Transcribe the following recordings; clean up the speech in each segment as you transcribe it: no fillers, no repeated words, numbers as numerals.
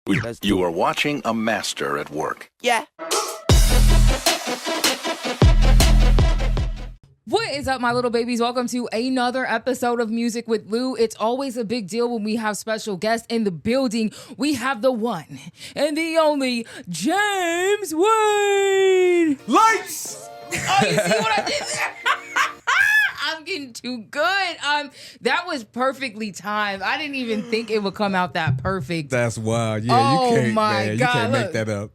You are watching a master at work. Yeah. What is up, my little babies? Welcome to another episode of Music with Lou. It's always a big deal when we have special guests in the building. We have the one and the only James Wade. Lights! Oh, you see what I did there? I'm getting too good. That was perfectly timed. I didn't even think it would come out that perfect. That's wild. Yeah, Oh you can't, my man. God, You can't look. make that up.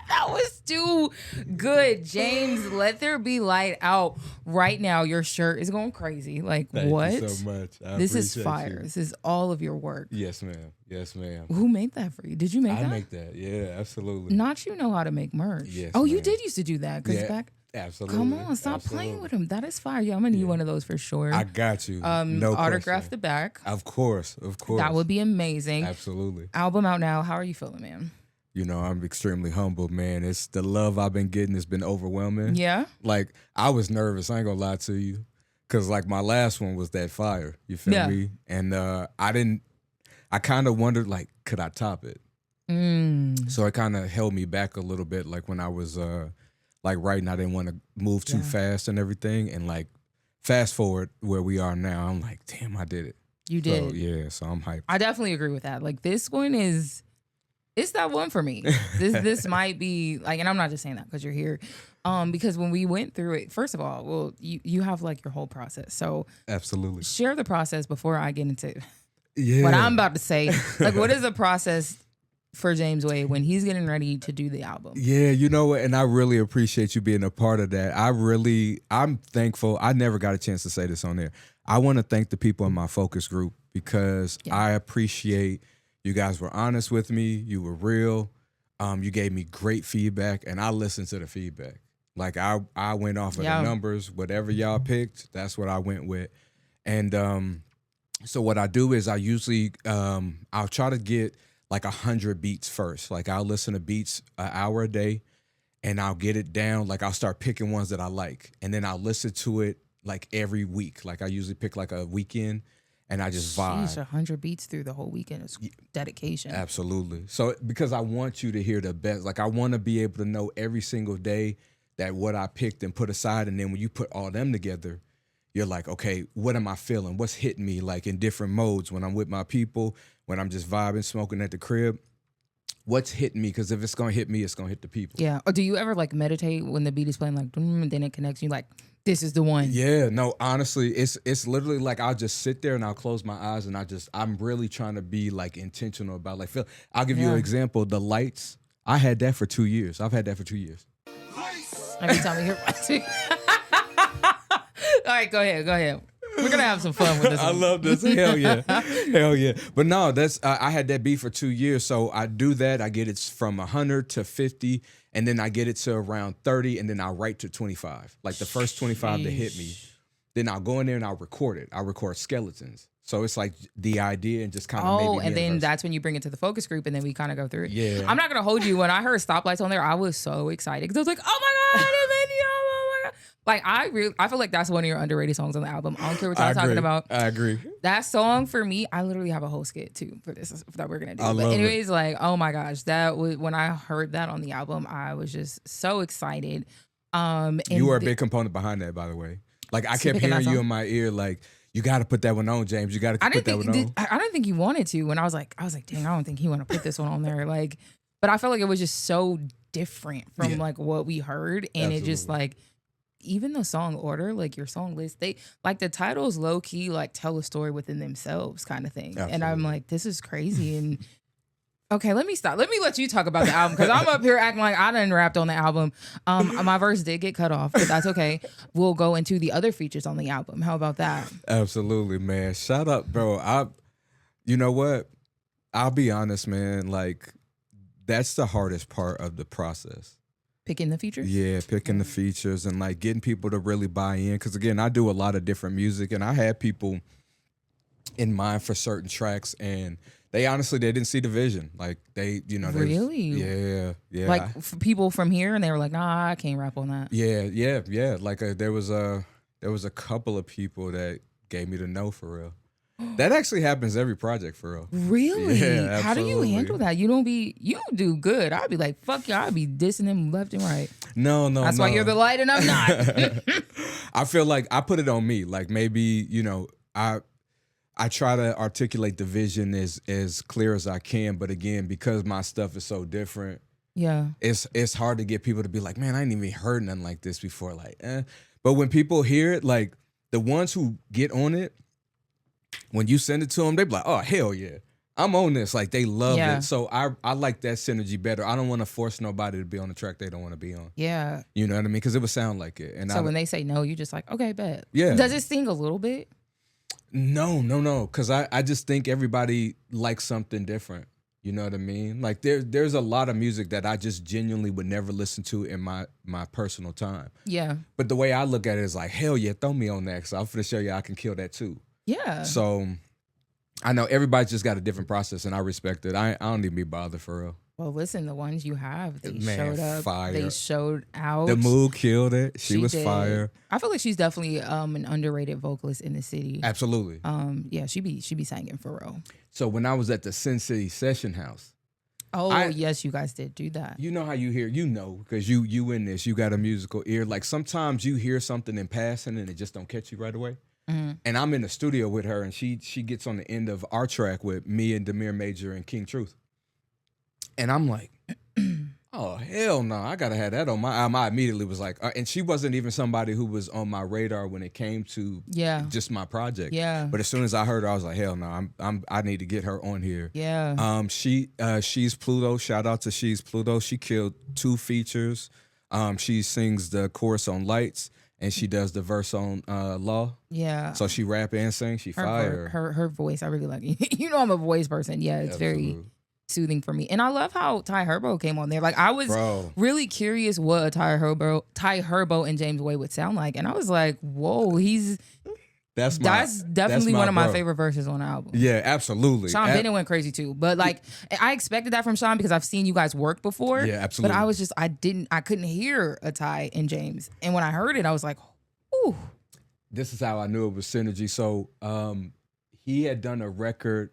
That was too good. James, let there be light out right now. Your shirt is going crazy. Like, Thank what? you so much. I This is appreciate fire. you. This is all of your work. Yes, ma'am. Yes, ma'am. Who made that for you? Did you make I that? make that. Yeah, absolutely. Not you know how to make merch. Yes, oh, you ma'am. did used to do that. Cause Yeah, back. absolutely. Come on, stop playing with him. That is fire. Yeah, I'm gonna need one of those for sure. I got you. No Autograph question. the back. Of course. That would be amazing. Absolutely. Album out now. How are you feeling, man? You know, I'm extremely humbled, man. It's the love I've been getting has been overwhelming. Yeah. Like, I was nervous. I ain't gonna lie to you. Cause like my last one was that fire. You feel Yeah. me? And I kind of wondered, like, could I top it? So it kind of held me back a little bit. Like when I was like writing, I didn't want to move too fast and everything. And like fast forward where we are now, I'm like, damn, I did it. You did. So, yeah, so I'm hyped. I definitely agree with that. Like this one is, it's that one for me. This might be like, and I'm not just saying that because you're here. Because when we went through it, first of all, well, you have like your whole process. So Absolutely. share the process before I get into Yeah. what I'm about to say. Like, what is the process for James Wade when he's getting ready to do the album? Yeah, you know what? And I really appreciate you being a part of that. I'm thankful. I never got a chance to say this on there. I want to thank the people in my focus group because I appreciate you guys were honest with me. You were real. You gave me great feedback, and I listened to the feedback. Like I went off of the numbers. Whatever y'all picked, that's what I went with. And so what I do is I usually I'll try to get like 100 beats first. Like I'll listen to beats an hour a day and I'll get it down. Like I'll start picking ones that I like. And then I'll listen to it like every week. Like I usually pick like a weekend and I just vibe. Sheesh, 100 beats through the whole weekend is dedication. Absolutely. So because I want you to hear the best. Like I want to be able to know every single day that what I picked and put aside. And then when you put all them together, you're like, okay, what am I feeling? What's hitting me like in different modes when I'm with my people, when I'm just vibing, smoking at the crib? What's hitting me? Because if it's going to hit me, it's going to hit the people. Yeah. Or do you ever like meditate when the beat is playing like, and then it connects you like, this is the one? Yeah, no, honestly, it's literally like I'll just sit there and I'll close my eyes and I'm really trying to be like intentional about like, I'll give you an example. The Lights, I had that for 2 years. I've had that for 2 years. Every time we hear all right, go ahead. We're gonna have some fun with this. I love this. Hell yeah. But no, that's I had that beat for 2 years. So I do that. I get it from 100 to 50, and then I get it to around 30, and then I'll write to 25. Like the first 25 that hit me. Then I'll go in there and I'll record it. I'll record skeletons. So it's like the idea and just kind of maybe and then universe. that's when you bring it to the focus group, and then we kind of go through it. Yeah. I'm not gonna hold you. When I heard Stoplights on there, I was so excited because I was like, oh my god, oh my god. Like I feel like that's one of your underrated songs on the album. I don't care what y'all talking about. I agree. That song for me, I literally have a whole skit too for this that we're gonna do. I But love anyways, like, oh my gosh, that was when I heard that on the album, I was just so excited. And You were a big component behind that, by the way. Like I kept picking that hearing you song? in my ear, like, you got to put that one on, James. You got to put that one on. I didn't think you wanted to. When I was like, dang, I don't think he want to put this one on there. Like, but I felt like it was just so different from like what we heard, and it just like, even the song order, like your song list, they like the titles low key like tell a story within themselves, kind of thing. Absolutely. And I'm like, this is crazy. And okay, let me stop. Let me let you talk about the album because I'm up here acting like I done rapped on the album. My verse did get cut off, but that's okay. We'll go into the other features on the album. How about that? Absolutely, man. Shout out, bro. You know what? I'll be honest, man. Like, that's the hardest part of the process. Picking the features? Yeah, picking the features and like getting people to really buy in. Because again, I do a lot of different music, and I had people in mind for certain tracks, and they honestly didn't see the vision. Like they, you know, Really? Yeah. Like people from here, and they were like, "Nah, I can't rap on that." Yeah. Like there was a couple of people that gave me the no for real. That actually happens every project for real. Really? Yeah, How do you absolutely. handle that? You do good. I'd be like, fuck y'all. I'd be dissing him left and right. No. That's why you're the light and I'm not. I feel like I put it on me. Like maybe, I try to articulate the vision as clear as I can, but again, because my stuff is so different, Yeah. it's hard to get people to be like, man, I ain't even heard nothing like this before. Like, But when people hear it, like the ones who get on it, when you send it to them, they be like, oh, hell yeah. I'm on this. Like they love Yeah. it. So I like that synergy better. I don't want to force nobody to be on the track they don't want to be on. Yeah. You know what I mean? Because it would sound like it. And So when they say no, you just like, okay, bet. Yeah. Does it sting a little bit? No. Because I just think everybody likes something different. You know what I mean? Like there's a lot of music that I just genuinely would never listen to in my personal time. Yeah. But the way I look at it is like, hell yeah, throw me on that. So I'm finna show you I can kill that too. Yeah. So I know everybody's just got a different process and I respect it. I don't even be bothered for real. Well, listen, the ones you have, they Man, showed up. fire. They showed out. The Mood killed it. She was did. fire. I feel like she's definitely an underrated vocalist in the city. Absolutely. Yeah, she be singing for real. So when I was at the Sin City Session House, Oh, I- yes, you guys did do that. you know how you hear, because you in this, you got a musical ear. Like sometimes you hear something in passing and it just don't catch you right away. Mm-hmm. And I'm in the studio with her and she gets on the end of our track with me and Demir Major and King Truth. And I'm like, oh, hell no, I gotta have that on my. I immediately was like, and she wasn't even somebody who was on my radar when it came to Yeah. just my project. Yeah. But as soon as I heard her, I was like, hell no, I need to get her on here. Yeah. She's Pluto. Shout out to She's Pluto. She killed 2 features. She sings the chorus on Lights and she does the verse on Law. Yeah. So she rap and sing. She fire. Her voice, I really like it. You know I'm a voice person. Yeah, it's very Absolutely. soothing for me. And I love how Ty Herbo came on there. Like I was Bro. really curious what a Ty Herbo and James Way would sound like. And I was like, whoa, that's definitely one of my bro. favorite verses on the album. Yeah, absolutely. Sean Bennett went crazy too. But like I expected that from Sean because I've seen you guys work before. Yeah, absolutely. But I was just I couldn't hear a Ty and James. And when I heard it, I was like, ooh. This is how I knew it was synergy. So he had done a record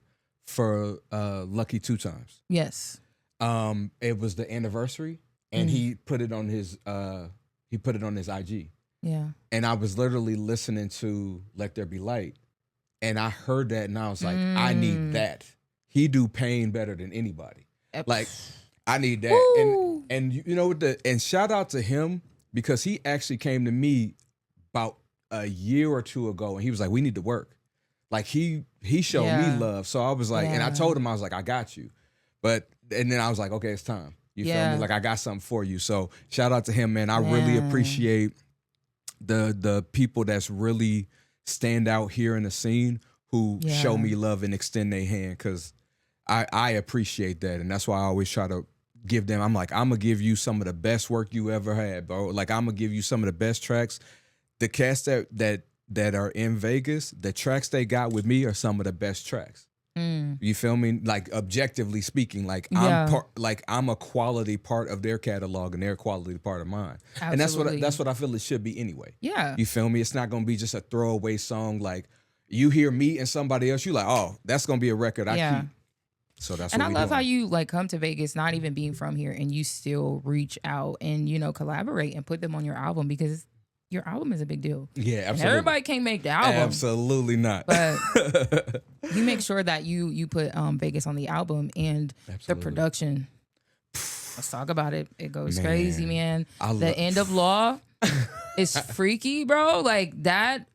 for Lucky 2 Times. Yes. It was the anniversary, and he put it on his IG. Yeah. And I was literally listening to Let There Be Light, and I heard that, and I was like, I need that. He do Pain better than anybody. Like, I need that. Woo. And you know what? And shout out to him because he actually came to me about a year or 2 ago, and he was like, "We need to work." Like he showed Yeah. me love, so I was like, and I Yeah. told him I was like, "I got you," and then I was like, "Okay, it's time." You feel Yeah. me? Like I got something for you. So shout out to him, man. I really Yeah. appreciate the people that's really stand out here in the scene who Yeah. show me love and extend their hand because I appreciate that, and that's why I always try to give them. I'm like, I'm gonna give you some of the best work you ever had, bro. Like I'm gonna give you some of the best tracks. The cats that are in Vegas, the tracks they got with me are some of the best tracks. You feel me? Like objectively speaking, like Yeah. I'm a quality part of their catalog and they're a quality part of mine. And Absolutely. that's what I feel it should be anyway. Yeah. You feel me? It's not gonna be just a throwaway song. Like you hear me and somebody else, you like, oh, that's gonna be a record I Yeah. keep. So that's And what I we love how doing. you like come to Vegas, not even being from here, and you still reach out and collaborate and put them on your album because your album is a big deal. Yeah, And absolutely. everybody can't make the album, Absolutely not. but you make sure that you put Vegas on the album and the Absolutely. production. Let's talk about it. It goes Man, crazy, man. I The love- End of Law is freaky, bro. Like that,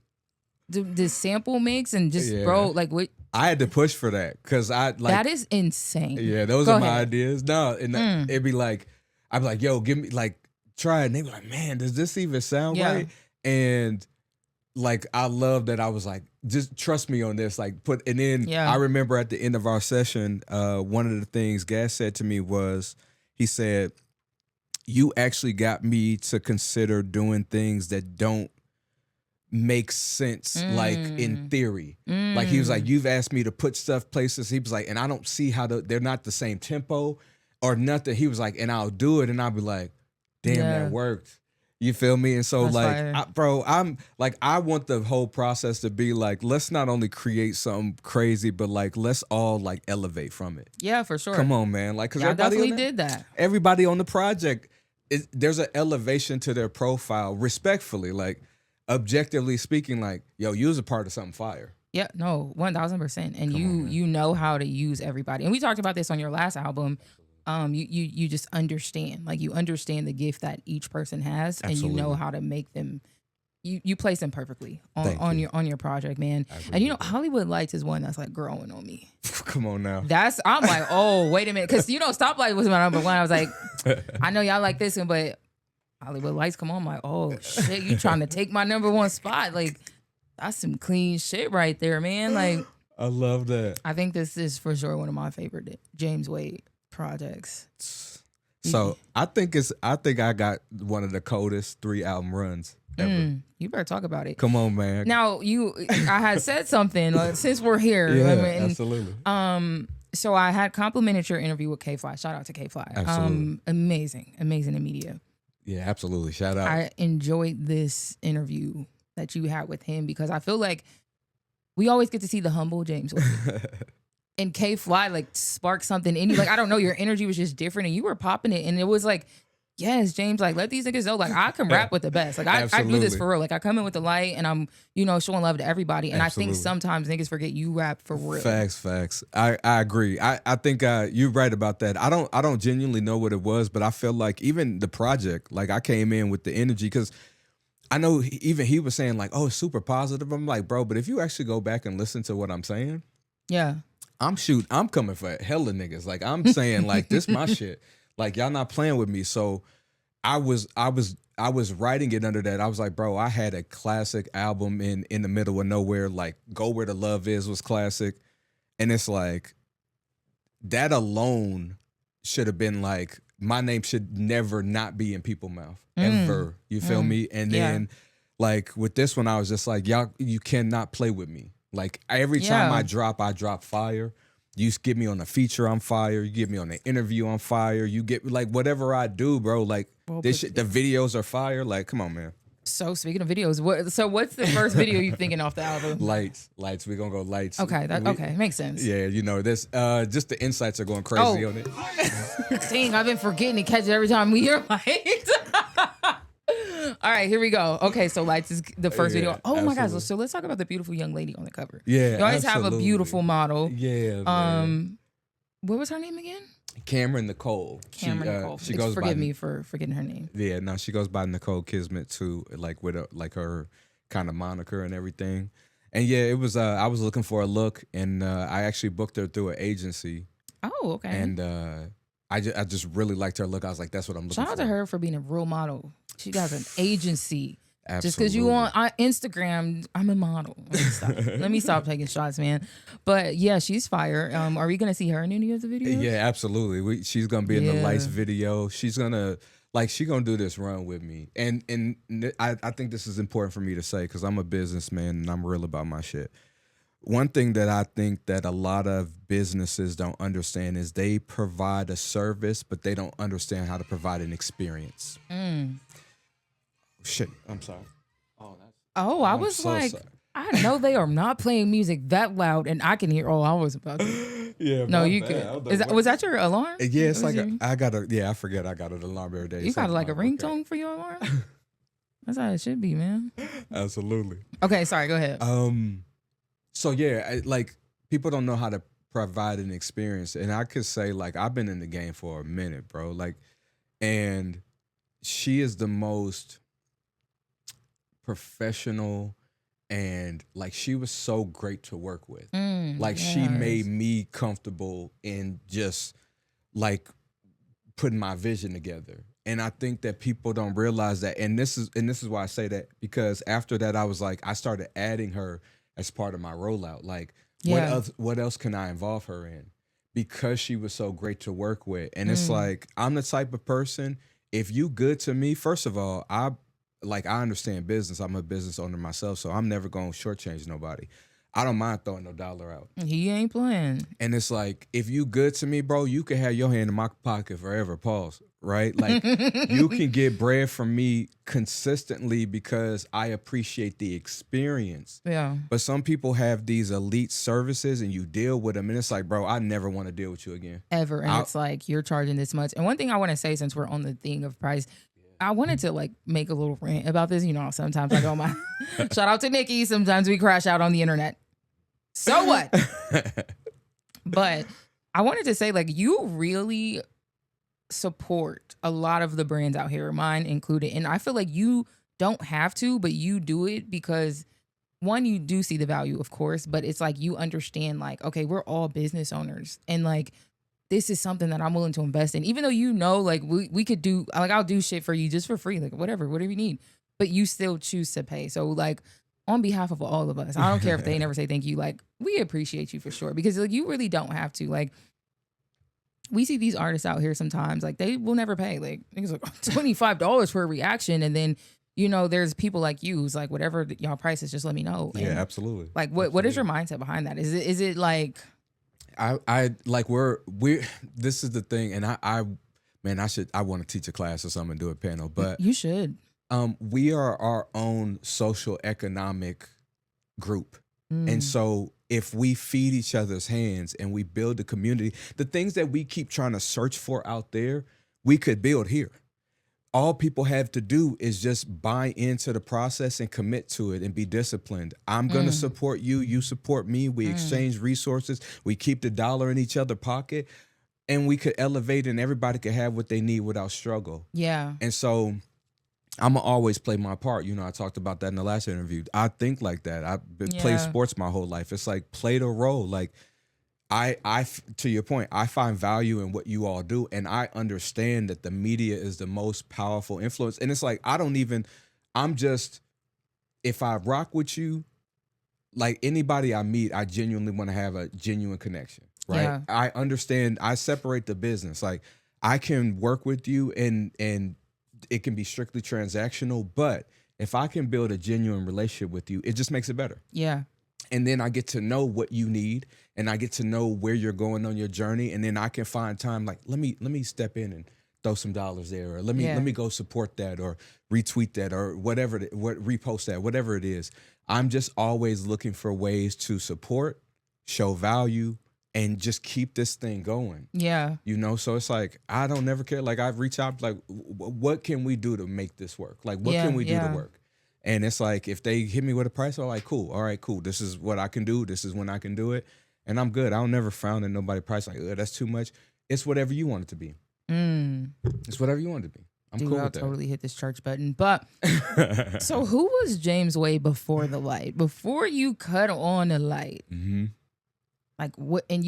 the sample mix and just Yeah. bro, like what I had to push for that because I like that is insane. yeah, those Go are my ahead. ideas. No, and it'd be like I'd be like, yo, give me like try it. And they'd be like, man, does this even sound Yeah. right? And like I love that I was like, just trust me on this. Like and then Yeah. I remember at the end of our session, one of the things Gas said to me was he said, you actually got me to consider doing things that don't make sense like in theory. Like he was like, you've asked me to put stuff places. He was like, and I don't see how they're not the same tempo or nothing. He was like, and I'll do it and I'll be like, damn, Yeah. that worked. You feel me? And so That's like, fire. bro, I'm like, I want the whole process to be like, let's not only create something crazy, but like, let's all like elevate from it. Yeah, for sure. Come on, man. Like, cause Y'all everybody definitely on that, did that. everybody on the project, there's an elevation to their profile, respectfully, like objectively speaking, like, yo, you was a part of something fire. Yeah, no, 1000%. And you know how to use everybody. And we talked about this on your last album. You just understand, like you understand the gift that each person has, and you know Absolutely. how to make them. You place them perfectly Thank on you. your project, man. I And you know, appreciate Hollywood Lights is one that's like growing on me. Come on now. I'm like, oh, wait a minute, because you know, Stoplight was my number one. I was like, I know y'all like this one, but Hollywood Lights, come on, I'm like, oh shit, you trying to take my number one spot? Like, that's some clean shit right there, man. Like, I love that. I think this is for sure one of my favorite James Wade projects. So I think I got one of the coldest 3 album runs ever. You better talk about it. Come on, man. Now, I had said something since we're here. Yeah, I mean, absolutely. So I had complimented your interview with K Fly. Shout out to K Fly. Absolutely. Amazing in media. Yeah, absolutely. Shout out. I enjoyed this interview that you had with him because I feel like we always get to see the humble James Wade. And K Fly like sparked something in you. Like, I don't know, your energy was just different and you were popping it. And it was like, yes, James, like let these niggas know. Like, I can rap with the best. Like I do this Absolutely. for real. Like I come in with the light and I'm, showing love to everybody. And I think Absolutely. sometimes niggas forget you rap for real. Facts. I agree. I think you're right about that. I don't genuinely know what it was, but I feel like even the project, like I came in with the energy because I know even he was saying like, oh, it's super positive. I'm like, bro, but if you actually go back and listen to what I'm saying, Yeah. I'm coming for hella niggas. Like I'm saying like this my shit. Like y'all not playing with me. So I was writing it under that. I was like, bro, I had a classic album in the middle of nowhere. Like Go Where the Love Is was classic. And it's like that alone should have been like, my name should never not be in people's mouth. Ever. You feel me? And then like with this one, I was just like, y'all, you cannot play with me. Like every time I drop fire. You get me on a feature, I'm fire. You get me on an interview, I'm fire. You get like whatever I do, bro. Like this shit, the videos are fire. Like, come on, man. So speaking of videos, what's the first video you thinking off the album? Lights. We're gonna go lights. Okay, okay, makes sense. Yeah, this just the insights are going crazy on it. Dang, I've been forgetting to catch it every time we hear lights. All right, here we go. Okay, so Lights is the first video. Oh my gosh, so let's talk about the beautiful young lady on the cover. Yeah, you always have a beautiful model. Yeah, man. What was her name again? Cameron Nicole. Cameron Nicole. She goes Forgive by, me for forgetting her name. Yeah, no, she goes by Nicole Kismet too, like with her kind of moniker and everything. And yeah, it was. I was looking for a look, and I actually booked her through an agency. Oh, okay. And I just really liked her look. I was like, that's what I'm looking for. Shout out to her for being a real model. She got an agency. Absolutely. Just because you on Instagram, I'm a model. Let me stop taking shots, man. But yeah, she's fire. Are we gonna see her in any of the videos? Yeah, absolutely. She's gonna be in the Lights video. She's gonna do this run with me. And I think this is important for me to say because I'm a businessman and I'm real about my shit. One thing that I think that a lot of businesses don't understand is they provide a service, but they don't understand how to provide an experience. Shit, I'm sorry. I was so like, sorry. I know they are not playing music that loud, and I can hear. Oh, I was about to. Yeah, No, you could. Was that your alarm? Yeah, it's like your- I got I forget I got an alarm every day. You got like a Something ringtone for your alarm. That's how it should be, man. Absolutely. Okay, sorry. Go ahead. So yeah, like people don't know how to provide an experience, and I could say like I've been in the game for a minute, bro. Like, and she is the most professional, and like she was so great to work with. Like she made me comfortable in just like putting my vision together. And I think that people don't realize that. And this is why I say that, because after that I was like, I started adding her as part of my rollout. Like what else can I involve her in? Because she was so great to work with. And it's like, I'm the type of person, if you good to me, first of all, I understand business. I'm a business owner myself, so I'm never going to shortchange nobody. I don't mind throwing no dollar out. He ain't playing. And it's like, if you good to me, bro, you can have your hand in my pocket forever. Pause. right? Like you can get bread from me consistently because I appreciate the experience. Yeah. But some people have these elite services and you deal with them and it's like, bro, I never want to deal with you again. Ever. And it's like, you're charging this much. And one thing I want to say, since we're on the thing of price, I wanted to like make a little rant about this. You know, sometimes I go my shout out to Nikki. Sometimes we crash out on the internet. So what? But I wanted to say, like, you really support a lot of the brands out here, mine included. And I feel like you don't have to, but you do it because one, you do see the value, of course, but it's like you understand, like, okay, we're all business owners. And like, this is something that I'm willing to invest in, even though, you know, like we could do, like, I'll do shit for you just for free, like whatever you need, but you still choose to pay. So like, on behalf of all of us, I don't care if they never say thank you, like, we appreciate you for sure, because like, you really don't have to. Like, we see these artists out here sometimes, like, they will never pay, like, niggas like $25 for a reaction, and then, you know, there's people like you who's like, whatever y'all price is, just let me know. Yeah, and absolutely. like, what is your mindset behind that? Is it like, I like we're this is the thing, and I want to teach a class or something and do a panel, but you should. We are our own social economic group. And so if we feed each other's hands and we build a community, the things that we keep trying to search for out there, we could build here. All people have to do is just buy into the process and commit to it and be disciplined. I'm going to support you. You support me. We exchange resources. We keep the dollar in each other's pocket, and we could elevate, and everybody could have what they need without struggle. Yeah. And so I'm going to always play my part. You know, I talked about that in the last interview. I think like that. I've played sports my whole life. It's like, play the role. Like, I, to your point, I find value in what you all do, and I understand that the media is the most powerful influence. And it's like, if I rock with you, like anybody I meet, I genuinely want to have a genuine connection, right? Yeah. I understand. I separate the business. Like, I can work with you, and it can be strictly transactional, but if I can build a genuine relationship with you, it just makes it better. Yeah. And then I get to know what you need, and I get to know where you're going on your journey, and then I can find time, like, let me step in and throw some dollars there, or let me go support that, or retweet that, or whatever, repost that, whatever it is. I'm just always looking for ways to support, show value, and just keep this thing going. Yeah. You know, so it's like, I don't never care. Like, I've reached out, like, what can we do to make this work? Like, what can we do to work? And it's like, if they hit me with a price, I'm like, cool. All right, cool. This is what I can do. This is when I can do it. And I'm good. I'll never frown at nobody price like, that's too much. It's whatever you want it to be. It's whatever you want it to be. I'm cool with that. I'll totally hit this church button. But so who was James Wade before the light? Before you cut on the light? Mm-hmm. Like, what? And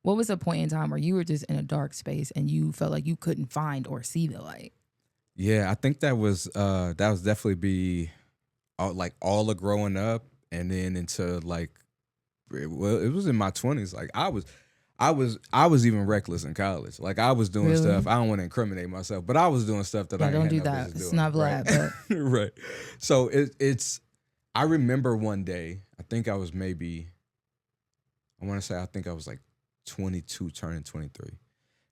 what was the point in time where you were just in a dark space and you felt like you couldn't find or see the light? Yeah, I think that was definitely like all of growing up, and then into like, well, it was in my 20s. Like, I was even reckless in college. Like, I was doing stuff. I don't want to incriminate myself, but I was doing stuff that I don't had do no that. business It's doing, not Vlad, right? but right. So I remember one day, I think I was maybe, I want to say, I think I was like 22 turning 23.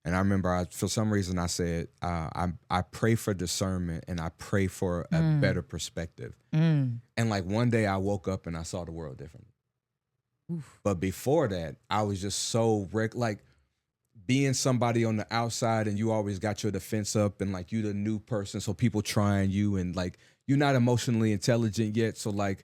And I remember for some reason I said, I pray for discernment, and I pray for a better perspective. And like one day I woke up and I saw the world differently. Oof. But before that, I was just so like being somebody on the outside, and you always got your defense up, and like you the new person, so people trying you, and like you're not emotionally intelligent yet. So like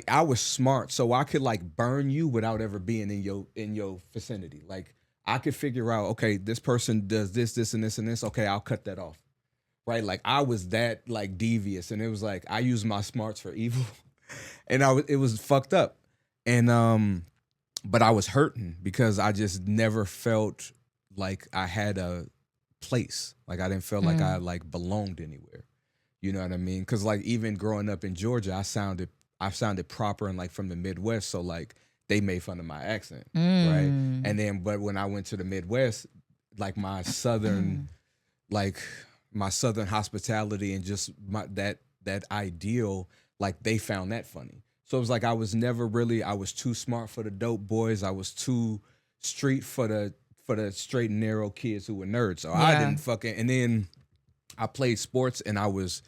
I was smart, so I could like burn you without ever being in your vicinity. Like, I could figure out, okay, this person does this, this, and this, and this. Okay, I'll cut that off. Right? Like, I was that like devious, and it was like I used my smarts for evil, and it was fucked up. And but I was hurting because I just never felt like I had a place. Like, I didn't feel like I like belonged anywhere. You know what I mean? Because like even growing up in Georgia, I sounded proper and like from the Midwest, so like they made fun of my accent, right? And then, but when I went to the Midwest, like my southern hospitality and just that ideal, like they found that funny. So it was like I was too smart for the dope boys. I was too street for the for the straight and narrow kids who were nerds. So I didn't fucking. And then I played sports, and I was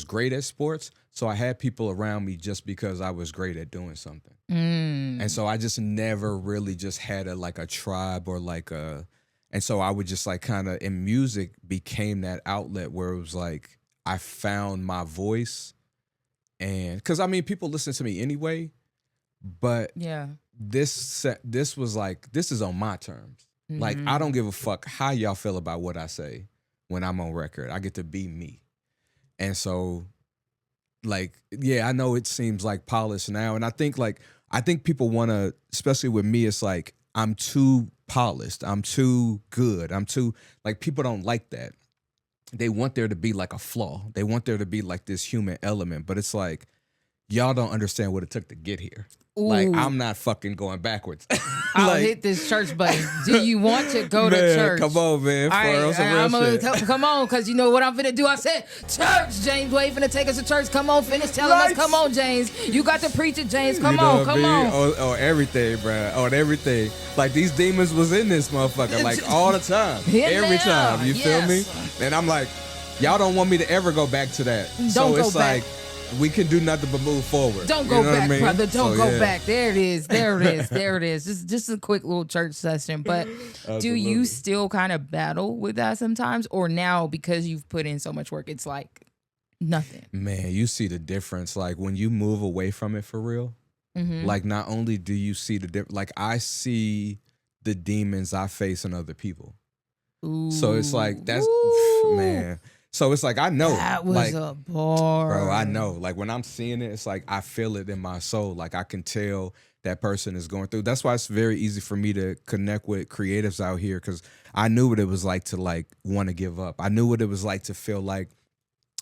great at sports. So I had people around me just because I was great at doing something. And so I just never really just had a tribe or like a. And so I would just like kind of, in music became that outlet where it was like I found my voice. And because I mean, people listen to me anyway, but this was like, this is on my terms. Like, I don't give a fuck how y'all feel about what I say when I'm on record. I get to be me. And so, like, yeah, I know it seems like polished now. And I think people want to, especially with me, it's like, I'm too polished. I'm too good. I'm too, like, people don't like that. They want there to be like a flaw. They want there to be like this human element. But it's like, y'all don't understand what it took to get here. Ooh. Like, I'm not fucking going backwards. I'll hit this church button. Do you want to go to church? Come on, man. Come on, because you know what I'm finna do? I said, church, James Wade finna take us to church. Come on, finish telling us. Come on, James. You got to preach it, James. Come on. On everything, bro. On everything. Like, these demons was in this motherfucker, like, all the time. Every time. You feel me? And I'm like, y'all don't want me to ever go back to that. So it's like, we can do nothing but move forward. Don't go back, brother. Don't go back. There it is. Just a quick little church session. But do you still kind of battle with that sometimes? Or now, because you've put in so much work, it's like nothing? Man, you see the difference. Like, when you move away from it for real, like, not only do you see the difference, like, I see the demons I face in other people. Ooh. So it's like, that's, man. So it's like, I know. That was like, a bar. Bro, I know. Like, when I'm seeing it, it's like, I feel it in my soul. Like, I can tell that person is going through. That's why it's very easy for me to connect with creatives out here, because I knew what it was like to, like, want to give up. I knew what it was like to feel like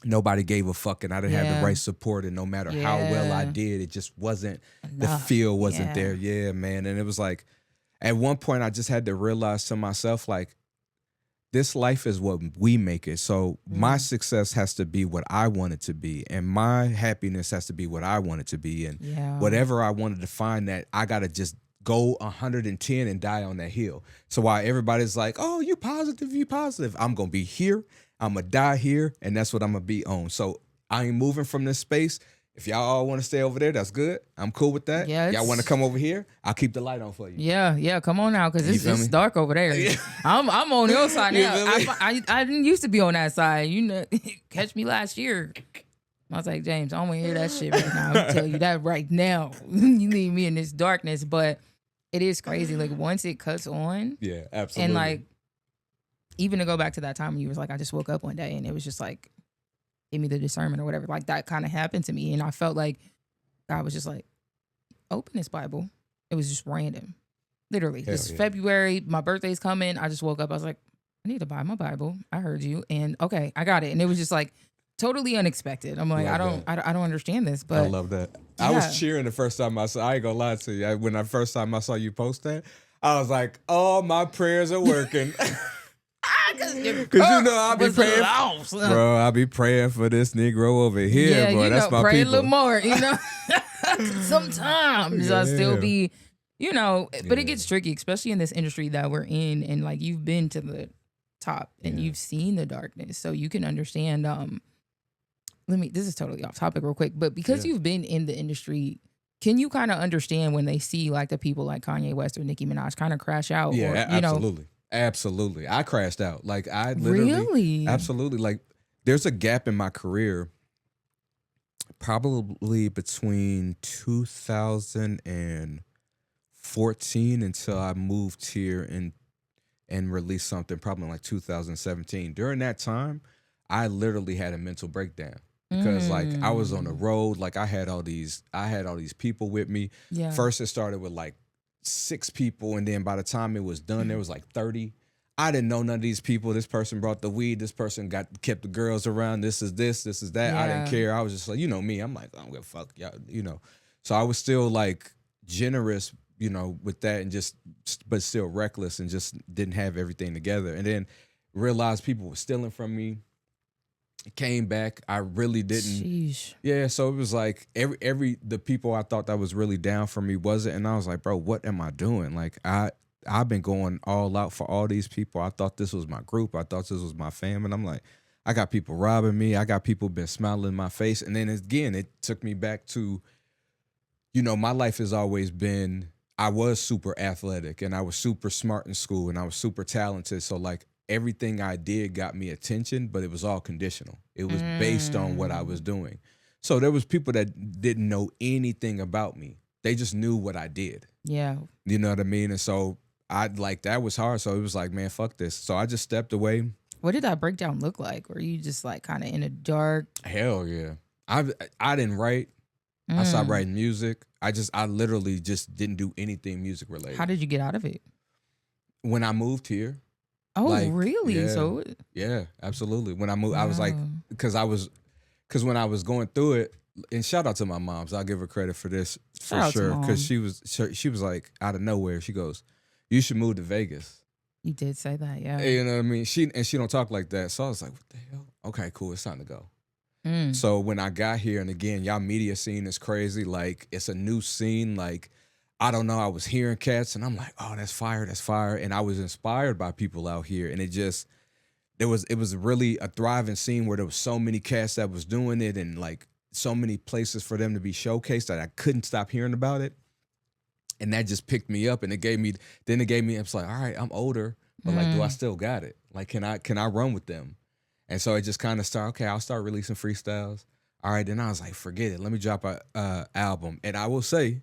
nobody gave a fuck and I didn't have the right support. And no matter how well I did, it just wasn't, the feel wasn't there. Yeah, man. And it was like, at one point, I just had to realize to myself, like, this life is what we make it. So my success has to be what I want it to be. And my happiness has to be what I want it to be. And whatever I wanted to find, that I got to just go 110 and die on that hill. So while everybody's like, oh, you positive, I'm going to be here. I'm going to die here. And that's what I'm going to be on. So I ain't moving from this space. If y'all all want to stay over there, that's good. I'm cool with that. Yeah, y'all want to come over here? I'll keep the light on for you. Yeah. Come on now, because it's dark over there. I'm on your side now. I didn't used to be on that side. You know, catch me last year. I was like, James, I don't want to hear that shit right now. I'll tell you that right now. You leave me in this darkness. But it is crazy. Like, once it cuts on. Yeah, absolutely. And like, even to go back to that time when you was like, I just woke up one day and it was just like, give me the discernment or whatever. Like, that kind of happened to me. And I felt like God was just like, open this Bible. It was just random. Literally. This February, my birthday's coming. I just woke up. I was like, I need to buy my Bible. I heard you. And okay, I got it. And it was just like totally unexpected. I'm like, I don't understand this. But I love that. Yeah. I was cheering the first time I ain't gonna lie to you. When the first time I saw you post that, I was like, oh, my prayers are working. Because you know I'll be praying, bro. I'll be praying for this Negro over here, bro. That's my pray people. A little more, you know. Sometimes I still be, you know. But it gets tricky, especially in this industry that we're in, and like, you've been to the top and you've seen the darkness, so you can understand. This is totally off topic, real quick, but because you've been in the industry, can you kind of understand when they see like the people like Kanye West or Nicki Minaj kind of crash out? Yeah, or, absolutely. Absolutely. I crashed out. Like, I literally. Really? Absolutely. Like, there's a gap in my career probably between 2014 until I moved here and released something probably like 2017. During that time, I literally had a mental breakdown because like, I was on the road. Like, I had all these people with me. Yeah. First, it started with like 6 people, and then by the time it was done, there was like 30. I didn't know none of these people. This person brought the weed. This person kept the girls around. This is that. I didn't care. I was just like, you know me. I'm like, I don't give a fuck, y'all, you know. So I was still like generous, you know, with that, and but still reckless, and just didn't have everything together. And then realized people were stealing from me. Came back. I really didn't. Sheesh. Yeah, so it was like the people I thought that was really down for me wasn't, and I was like, bro, what am I doing? Like, I've been going all out for all these people. I thought this was my group. I thought this was my fam. And I'm like, I got people robbing me. I got people been smiling in my face. And then again, it took me back to, my life has always been, I was super athletic and I was super smart in school and I was super talented. So like everything I did got me attention, but it was all conditional. It was based on what I was doing. So there was people that didn't know anything about me. They just knew what I did. Yeah. You know what I mean? And so that was hard. So it was like, man, fuck this. So I just stepped away. What did that breakdown look like? Were you just like kind of in a dark? Hell yeah. I didn't write. I stopped writing music. I literally just didn't do anything music related. How did you get out of it? When I moved here. Oh, really? Yeah, So yeah, absolutely. When I moved, I was like, because when I was going through it, and shout out to my moms, I'll give her credit for this for sure. Because she was like out of nowhere. She goes, "You should move to Vegas." You did say that, yeah. You know what I mean? She don't talk like that. So I was like, what the hell? Okay, cool. It's time to go. So when I got here, and again, y'all media scene is crazy. Like, it's a new scene. Like, I don't know. I was hearing cats, and I'm like, oh, that's fire. That's fire. And I was inspired by people out here. And it was really a thriving scene where there was so many cats that was doing it, and like so many places for them to be showcased that I couldn't stop hearing about it. And that just picked me up, and it gave me, it's like, all right, I'm older, but like, do I still got it? Like, can I run with them? And so it just kind of started, okay, I'll start releasing freestyles. All right, then I was like, forget it. Let me drop a album. And I will say,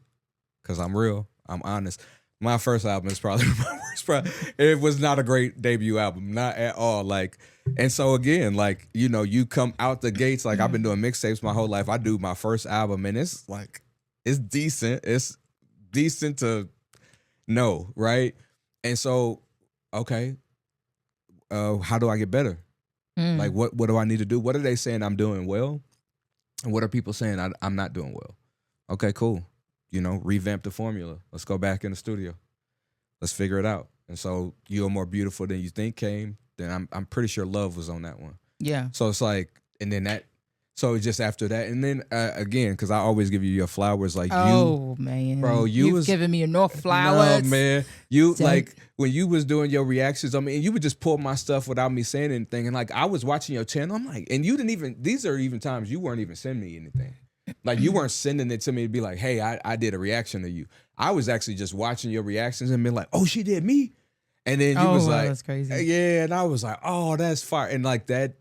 because I'm real, I'm honest, my first album is probably my worst project. It was not a great debut album, not at all. Like, and so again, like, you come out the gates, like I've been doing mixtapes my whole life. I do my first album, and it's like, it's decent. It's decent to know, right? And so, okay, how do I get better? Like, what do I need to do? What are they saying I'm doing well? And what are people saying I'm not doing well? Okay, cool. Revamp the formula. Let's go back in the studio. Let's figure it out. And so You're More Beautiful Than You Think came. Then I'm pretty sure Love was on that one. Yeah. So it's like, and then so just after that, and then again, because I always give you your flowers, like man, bro, you've given me enough flowers. No, man, like when you was doing your reactions, I mean, you would just pull my stuff without me saying anything, and like I was watching your channel, I'm like, and you didn't even. These are even times you weren't even sending me anything, like you weren't sending it to me to be like, hey, I did a reaction to you. I was actually just watching your reactions and being like, oh, she did me, and then you was like, that's crazy. Yeah, and I was like, oh, that's fire, and like that.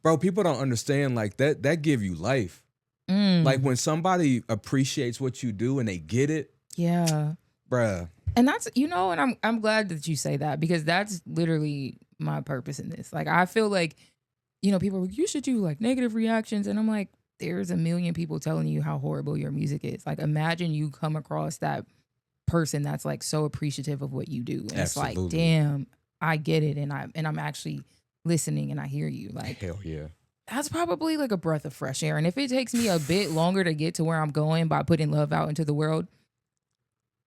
Bro, people don't understand like that give you life. Like when somebody appreciates what you do and they get it. Yeah. Bruh. And that's, and I'm glad that you say that, because that's literally my purpose in this. Like, I feel like, people are like, you should do like negative reactions. And I'm like, there's a million people telling you how horrible your music is. Like, imagine you come across that person that's like so appreciative of what you do. And Absolutely. It's like, damn, I get it. And I'm actually listening and I hear you. Like, hell yeah. That's probably like a breath of fresh air. And if it takes me a bit longer to get to where I'm going by putting love out into the world,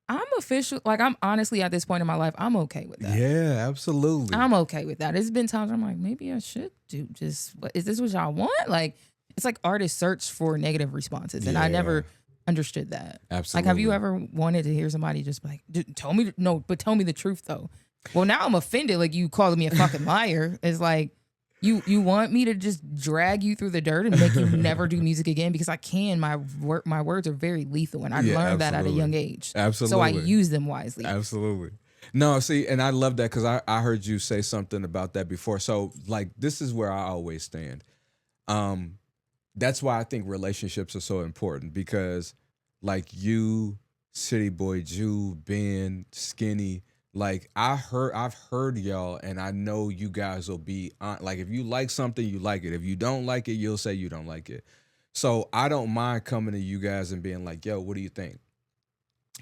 I'm honestly at this point in my life, I'm okay with that. Yeah, absolutely. I'm okay with that. It's been times I'm like, maybe I should do just, is this what y'all want? Like, it's like artists search for negative responses. And I never understood that. Absolutely. Like, have you ever wanted to hear somebody just be like, tell me the truth though. Well, now I'm offended. Like, you calling me a fucking liar. It's like, you want me to just drag you through the dirt and make you never do music again, because I can. My words are very lethal, and I learned that at a young age. Absolutely. So I use them wisely. Absolutely. No, see, and I love that because I heard you say something about that before. So like, this is where I always stand. That's why I think relationships are so important, because like you, City Boy, Jew, Ben, Skinny. Like I've heard y'all, and I know you guys will be on. Like if you like something, you like it. If you don't like it, you'll say you don't like it. So I don't mind coming to you guys and being like, yo, what do you think?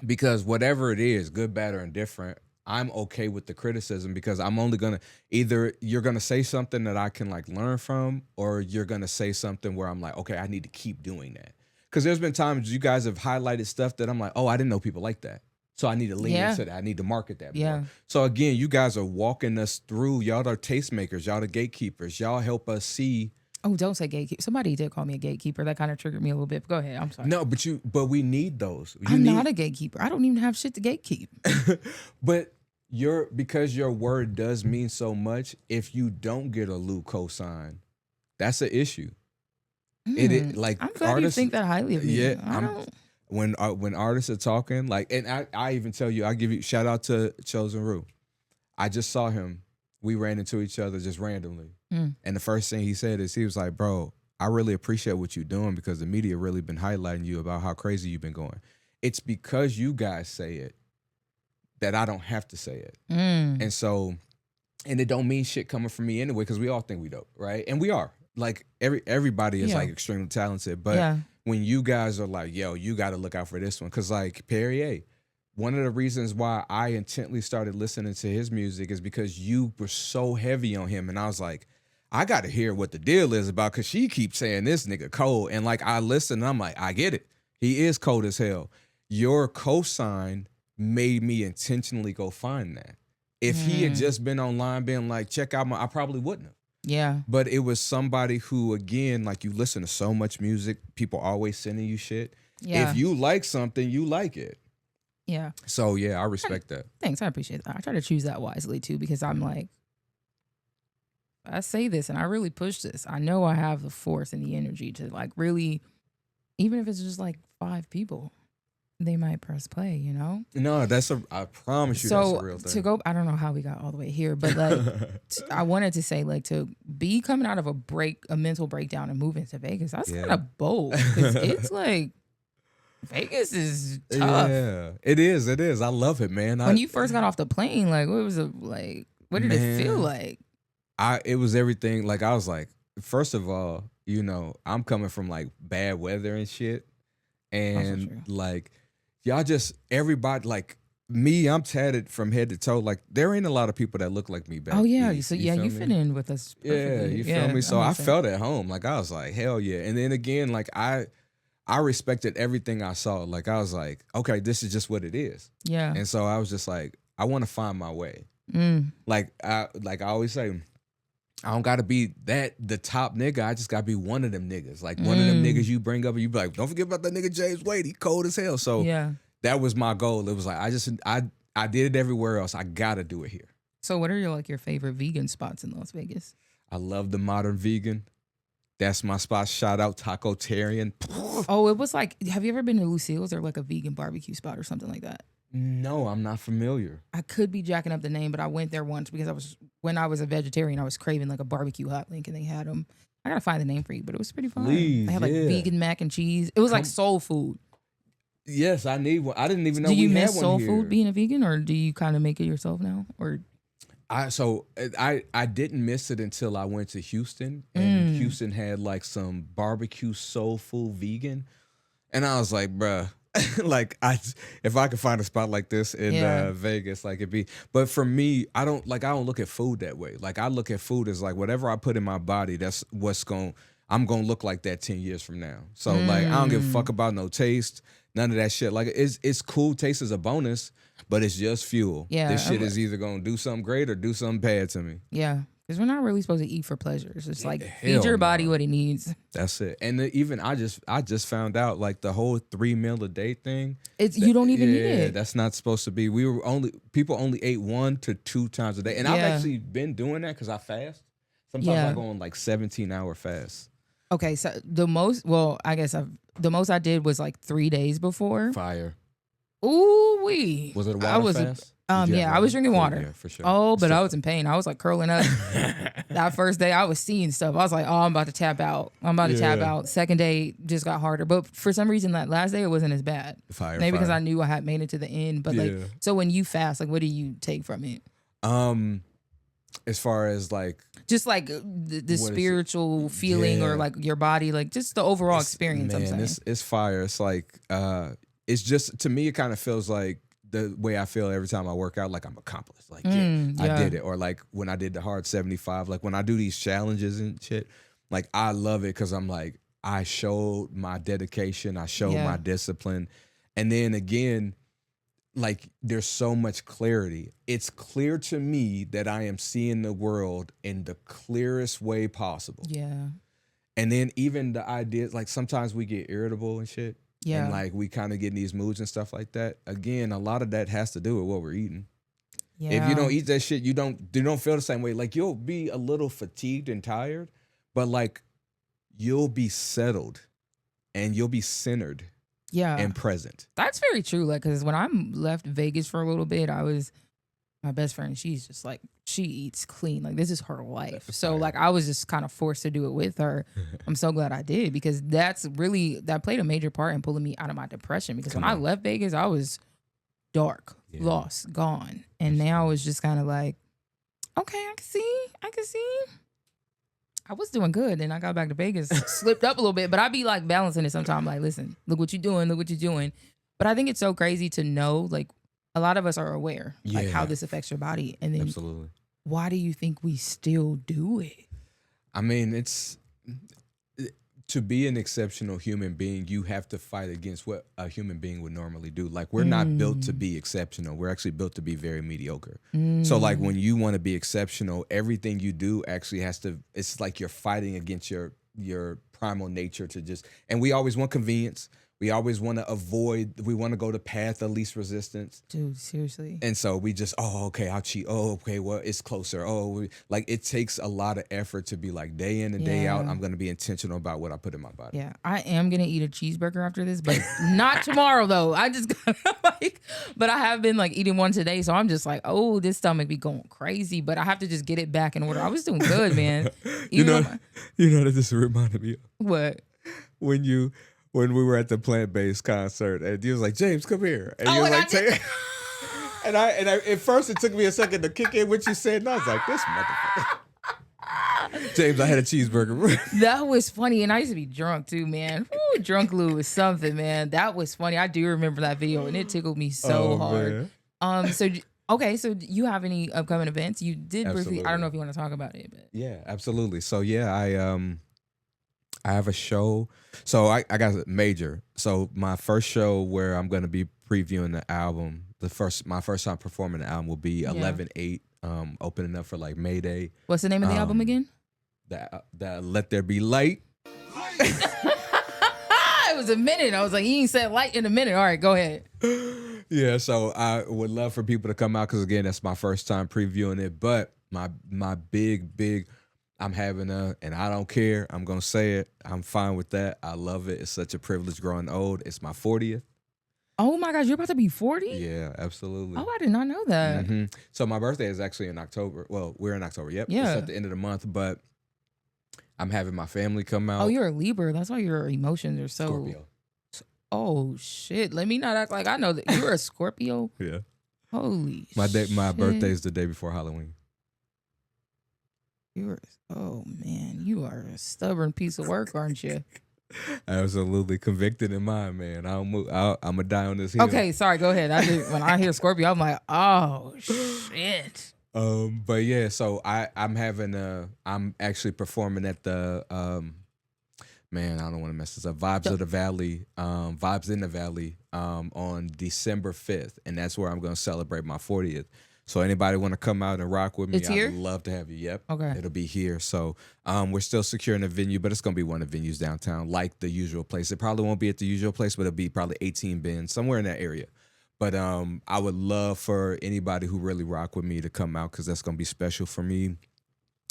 Because whatever it is, good, bad, or indifferent, I'm okay with the criticism, because I'm only gonna, either you're gonna say something that I can like learn from, or you're gonna say something where I'm like, okay, I need to keep doing that. Because there's been times you guys have highlighted stuff that I'm like, oh, I didn't know people like that. So I need to lean into that. I need to market that more. So again, you guys are walking us through. Y'all are tastemakers. Y'all the gatekeepers. Y'all help us see Oh, don't say gatekeeper. Somebody did call me a gatekeeper. That kind of triggered me a little bit. But go ahead. I'm sorry. No, but we need those. I'm not a gatekeeper. I don't even have shit to gatekeep. But because your word does mean so much, if you don't get a Lou cosign, that's an issue. It like I'm glad you think that highly of me. Yeah, I don't. When artists are talking, like, and I even tell you, I give you shout out to Chosen Rue. I just saw him. We ran into each other just randomly. And the first thing he said is, he was like, bro, I really appreciate what you're doing because the media really been highlighting you about how crazy you've been going. It's because you guys say it that I don't have to say it. And so, and it don't mean shit coming from me anyway, because we all think we dope, right? And we are. Like, everybody is like extremely talented. But when you guys are like, yo, you got to look out for this one. Because like Perrier, one of the reasons why I intently started listening to his music is because you were so heavy on him. And I was like, I got to hear what the deal is about, because she keeps saying this nigga cold. And like, I listen and I'm like, I get it. He is cold as hell. Your cosign made me intentionally go find that. If he had just been online being like, check out I probably wouldn't have. Yeah. But it was somebody who, again, like, you listen to so much music, people always sending you shit. Yeah. If you like something, you like it. Yeah. So yeah, I respect that. Thanks. I appreciate that. I try to choose that wisely too, because I'm like, I say this and I really push this. I know I have the force and the energy to like really, even if it's just like 5 people, they might press play, you know? No, I promise you, that's a real thing. To go, I don't know how we got all the way here, but like, I wanted to say, like, to be coming out of a mental breakdown and moving to Vegas, that's kind of bold. 'Cause it's like, Vegas is tough. Yeah, it is. It is. I love it, man. When you first got off the plane, like, what did it feel like? It was everything. Like, I was like, first of all, you know, I'm coming from like bad weather and shit. And like, y'all just, everybody, like me, I'm tatted from head to toe. Like, there ain't a lot of people that look like me back. Oh yeah. east, So you fit in with us perfectly. Yeah, you feel me? So I felt at home. Like, I was like, hell yeah. And then again, like, I respected everything I saw. Like, I was like, okay, this is just what it is. Yeah. And so I was just like, I want to find my way. Like I always say, I don't gotta be the top nigga. I just gotta be one of them niggas. Like, one of them niggas you bring up and you be like, don't forget about that nigga James Wade. He cold as hell. So that was my goal. It was like, I did it everywhere else. I gotta do it here. So what are your favorite vegan spots in Las Vegas? I love the Modern Vegan. That's my spot. Shout out Tacotarian. Oh, it was like, have you ever been to Lucille's or like a vegan barbecue spot or something like that? No, I'm not familiar. I could be jacking up the name, but I went there once because when I was a vegetarian, I was craving like a barbecue hot link, and they had them. I gotta find the name for you, but it was pretty fun. They had like vegan mac and cheese. It was like soul food. Yes, I need one. I didn't even know. Do you we miss had soul one here. food being a vegan, or do you kind of make it yourself now? Or I didn't miss it until I went to Houston, and Houston had like some barbecue soul food vegan, and I was like, bruh. Like, if I could find a spot like this in Vegas, like, it'd be. But for me, I don't look at food that way. Like, I look at food as like, whatever I put in my body, that's I'm gonna look like that 10 years from now. So like, I don't give a fuck about no taste, none of that shit. Like, it's cool. Taste is a bonus, but it's just fuel. Yeah, this shit is either gonna do something great or do something bad to me. Yeah. Because we're not really supposed to eat for pleasure. It's just like, Hell feed your body no. what it needs. That's it. And even I just found out, like, the whole 3 meal a day thing. You don't even need it. That's not supposed to be. People only ate 1 to 2 times a day. And I've actually been doing that because I fast. Sometimes I go on like 17-hour fast. Okay, so the most I did was like 3 days before. Fire. Ooh wee. Was it a water fast? I was drinking water. Yeah, for sure. Oh, but I was in pain. I was like curling up. That first day, I was seeing stuff. I was like, oh, I'm about to tap out. Tap out. Second day just got harder. But for some reason, that last day, it wasn't as bad. Maybe because I knew I had made it to the end. But like, so when you fast, like, what do you take from it? As far as like, just like the spiritual feeling or like your body, like just the overall experience. Man, I'm saying it's fire. It's like, it's just, to me, it kind of feels like the way I feel every time I work out, like I'm accomplished. Like, I did it. Or like when I did the hard 75, like when I do these challenges and shit, like I love it because I'm like, I showed my dedication, I showed my discipline. And then again, like, there's so much clarity. It's clear to me that I am seeing the world in the clearest way possible. Yeah. And then even the ideas, like sometimes we get irritable and shit. Yeah. And like we kind of get in these moods and stuff like that. Again, a lot of that has to do with what we're eating. Yeah. If you don't eat that shit, you don't feel the same way. Like you'll be a little fatigued and tired, but like you'll be settled and you'll be centered Yeah. and present. That's very true. Like, because when I left Vegas for a little bit, my best friend, she's just like, she eats clean. Like, this is her life. So, like, I was just kind of forced to do it with her. I'm so glad I did, because that played a major part in pulling me out of my depression. Because when I left Vegas, I was dark, lost, gone. And now it's just kind of like, okay, I can see. I was doing good, and I got back to Vegas, slipped up a little bit, but I'd be like balancing it sometimes. Like, listen, look what you're doing. But I think it's so crazy to know, like, a lot of us are aware, like, how this affects your body. And then Absolutely. Why do you think we still do it? I mean, it's to be an exceptional human being, you have to fight against what a human being would normally do. Like, we're not built to be exceptional. We're actually built to be very mediocre. So like when you want to be exceptional, everything you do actually it's like you're fighting against your primal nature to just, and we always want convenience. We always want to we want to go the path of least resistance. Dude, seriously. And so we just, okay, I'll cheat. Oh, okay, well, it's closer. Like it takes a lot of effort to be like day in and day out, I'm going to be intentional about what I put in my body. Yeah, I am going to eat a cheeseburger after this, but not tomorrow though. I just got but I have been like eating one today. So I'm just like, oh, this stomach be going crazy, but I have to just get it back in order. I was doing good, man. You know that this reminded me of? What? When we were at the plant-based concert, and he was like, "James, come here," and he was like, and I at first it took me a second to kick in what you said, and I was like, "This motherfucker." James, I had a cheeseburger. That was funny, and I used to be drunk too, man. Ooh, drunk Lou was something, man. That was funny. I do remember that video, and it tickled me so hard. Man. So do you have any upcoming events? You did briefly. I don't know if you want to talk about it, but yeah, absolutely. So yeah, I have a show. So I got a major. So my first show where I'm going to be previewing the album, my first time performing the album will be 11/8, opening up for like Mayday. What's the name of the album again? The Let There Be Light. It was a minute. I was like, you ain't said light in a minute. All right, go ahead. Yeah, so I would love for people to come out because again, that's my first time previewing it. But my big I'm having and I don't care. I'm going to say it. I'm fine with that. I love it. It's such a privilege growing old. It's my 40th. Oh my gosh, you're about to be 40? Yeah, absolutely. Oh, I did not know that. Mm-hmm. So my birthday is actually in October. Well, we're in October. Yep. Yeah. It's at the end of the month, but I'm having my family come out. Oh, you're a Libra. That's why your emotions are so... Scorpio. Oh, shit. Let me not act like I know that you're a Scorpio. Yeah. Holy My birthday is the day before Halloween. Oh man, you are a stubborn piece of work, aren't you? Absolutely convicted in mind, man. I'm gonna die on this hill. Okay, sorry. Go ahead. When I hear Scorpio, I'm like, oh shit. But yeah, so I'm actually performing at the man, I don't want to mess this up. Vibes in the Valley on December 5th, and that's where I'm gonna celebrate my 40th. So anybody want to come out and rock with me? It's here? I'd love to have you. Yep. Okay. It'll be here. So we're still securing a venue, but it's going to be one of the venues downtown, like the usual place. It probably won't be at the usual place, but it'll be probably 18 Bend, somewhere in that area. But I would love for anybody who really rock with me to come out because that's going to be special for me.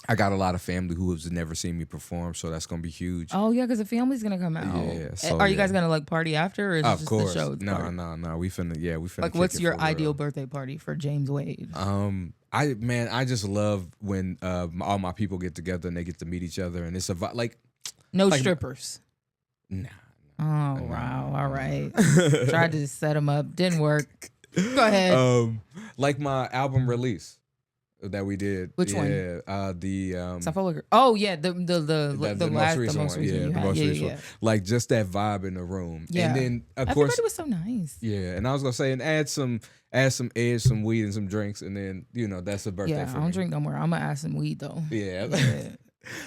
I got a lot of family who has never seen me perform, so that's gonna be huge. Oh yeah, because the family's gonna come out. Yeah. So, are you guys gonna like party after, or is it just the show? No. We finna. Like, what's your ideal birthday party for James Wade? I just love when all my people get together and they get to meet each other, and it's a like no strippers. Nah. Oh wow! All right. Tried to set them up, didn't work. Go ahead. Like my album release that we did. Which one? Oh yeah, the most recent one. Yeah, the most recent one. Like just that vibe in the room. Yeah. And then of everybody course was so nice. Yeah, and I was gonna say, and add some edge, some weed, and some drinks, and then that's a birthday. Yeah, I don't drink no more. I'm gonna add some weed though. Yeah.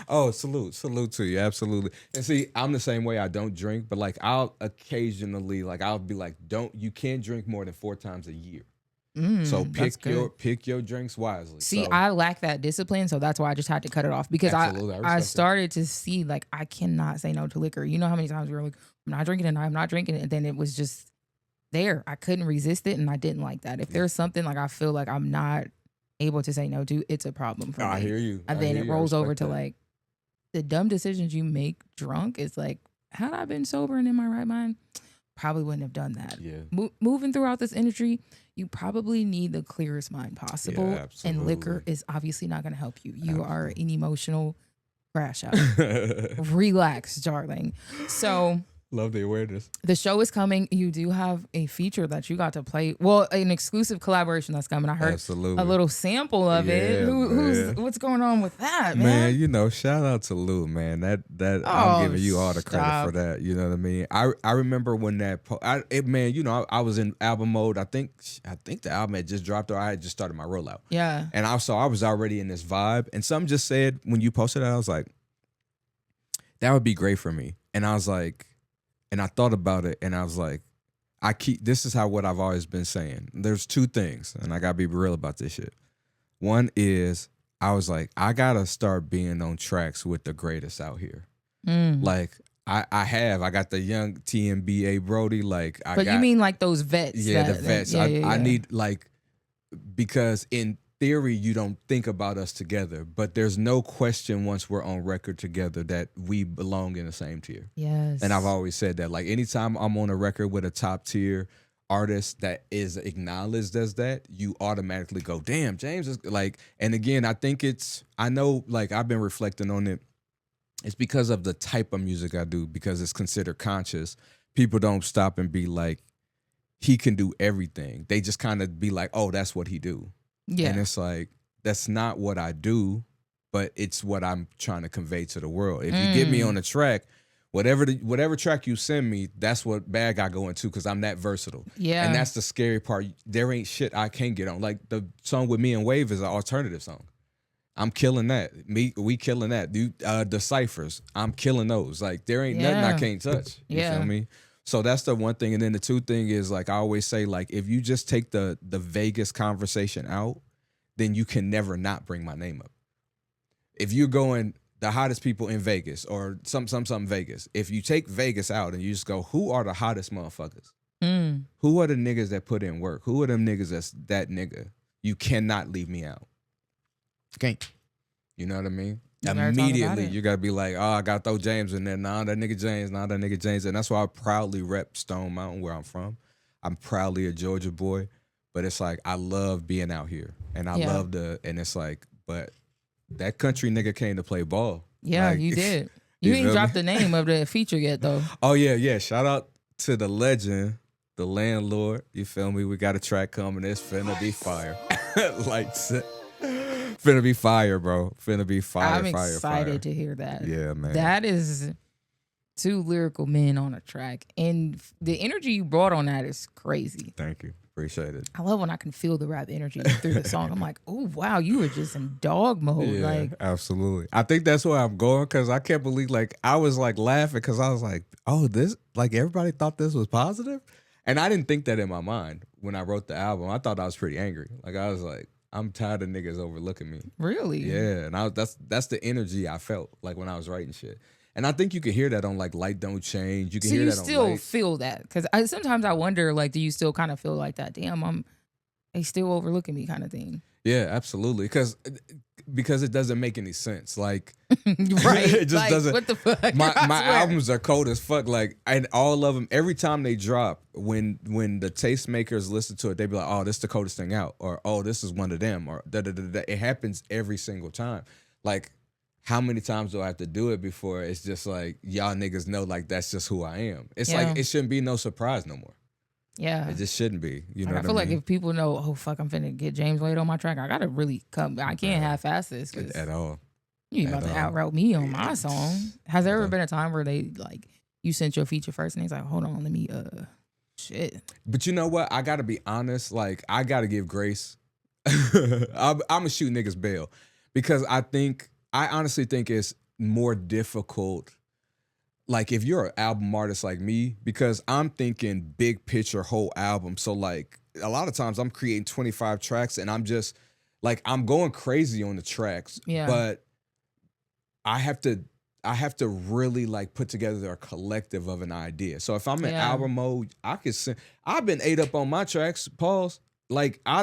Oh, salute to you, absolutely. And see, I'm the same way. I don't drink, but like I'll occasionally, like I'll be like, you can't drink more than 4 times a year. So that's good. pick your drinks wisely. See, So, I lack that discipline, so that's why I just had to cut it off because absolutely, I I respect that. started to see like I cannot say no to liquor. You know how many times we were like, I'm not drinking tonight, I'm not drinking it, and then it was just there. I couldn't resist it, and I didn't like that. If there's something like I feel like I'm not able to say no to, it's a problem for me. I hear you. And I then hear it you. I rolls over respect to that. like the dumb decisions you make drunk. It's like, had I been sober and in my right mind, probably wouldn't have done that. Yeah. Moving throughout this industry, you probably need the clearest mind possible. Yeah, and liquor absolutely. is obviously not going to help you. You are an emotional crash out. Relax, darling. So Love the awareness. the show is coming. You do have a feature that you got to play. Well, an exclusive collaboration that's coming. I heard Absolutely. a little sample of it. Yeah, Who's man. what's going on with that, Man, man? you know, shout out to Lou, man. That Oh, I'm giving you all the credit stop. for that. You know what I mean? I remember when man, you know, I was in album mode. I think the album had just dropped or I had just started my rollout. Yeah. And I was already in this vibe. And some just said when you posted that, I was like, that would be great for me. And I was like, and I thought about it and I was like, this is what I've always been saying. There's two things, and I gotta be real about this shit. One is I was like, I gotta start being on tracks with the greatest out here. Like I got the young TMBA Brody. Like You mean like those vets? the vets. Yeah. I need like, because in theory you don't think about us together, but there's no question once we're on record together that we belong in the same tier. Yes. And I've always said that. Like anytime I'm on a record with a top tier artist that is acknowledged as that, you automatically go, damn, James is like. And again, I know like I've been reflecting on it. It's because of the type of music I do, because it's considered conscious. People don't stop and be like, he can do everything. They just kind of be like, oh, that's what he do. Yeah. And it's like, that's not what I do, but it's what I'm trying to convey to the world. If you get me on the track, whatever track you send me, that's what bag I go into, because I'm that versatile. Yeah. And that's the scary part. There ain't shit I can't get on. Like the song with me and Wave is an alternative song. I'm killing that. We killing that. The ciphers, I'm killing those. Like there ain't nothing I can't touch. You feel me? So that's the one thing. And then the two thing is, like I always say, like if you just take the Vegas conversation out, then you can never not bring my name up. If you're going the hottest people in Vegas or some Vegas, if you take Vegas out and you just go, who are the hottest motherfuckers? Who are the niggas that put in work? Who are them niggas that's that nigga? You cannot leave me out. Can't. You know what I mean? Immediately you gotta be like, oh, I gotta throw James in there. Nah, that nigga James. And that's why I proudly rep Stone Mountain, where I'm from. I'm proudly a Georgia boy. But it's like I love being out here. And I love and it's like, but that country nigga came to play ball. Yeah, like, you did. You feel ain't dropped me? the name of the feature yet though. Oh yeah. Shout out to the legend, the landlord. You feel me? We got a track coming. It's finna be fire. Like finna be fire, bro. Finna be fire. I'm excited fire. to hear that. Yeah, man. That is two lyrical men on a track. And the energy you brought on that is crazy. Thank you. Appreciate it. I love when I can feel the rap energy through the song. I'm like, oh wow, you were just in dog mode. Yeah, Like absolutely. I think that's where I'm going, because I can't believe, like, I was like laughing because I was like, oh, this, like, everybody thought this was positive. And I didn't think that in my mind when I wrote the album. I thought I was pretty angry. Like, I was like, I'm tired of niggas overlooking me. really? Yeah. And that's the energy I felt like when I was writing shit. And I think you can hear that on like Light Don't Change. You can So hear you that on still Light. feel that? Because sometimes I wonder, like, do you still kind of feel like that? Damn, they still overlooking me, kind of thing. Yeah, absolutely. Because it doesn't make any sense. Like, Right? it just Like, doesn't. What the fuck? My I swear. albums are cold as fuck. Like, and all of them, every time they drop, when the tastemakers listen to it, they be like, "Oh, this is the coldest thing out," or "Oh, this is one of them," or da da da da. It happens every single time. Like, how many times do I have to do it before it's just like y'all niggas know, like that's just who I am? It's Yeah. like it shouldn't be no surprise no more. Yeah. It just shouldn't be. You know Like, I what feel I like mean? if people know, oh fuck, I'm finna get James Wade on my track, I gotta really come. I can't half-ass this because At all. you ain't about to at all. outroute me on my song. Has there ever all. been a time where they like you sent your feature first and he's like, hold on, let me shit. But you know what? I gotta be honest. Like, I gotta give grace. I'm gonna shoot niggas bail because I honestly think it's more difficult. Like, if you're an album artist like me, because I'm thinking big picture, whole album. So like a lot of times I'm creating 25 tracks and I'm just like I'm going crazy on the tracks. Yeah. But I have to really like put together a collective of an idea. So if I'm in album mode, I could sing. I've been ate up on my tracks, pause. Like I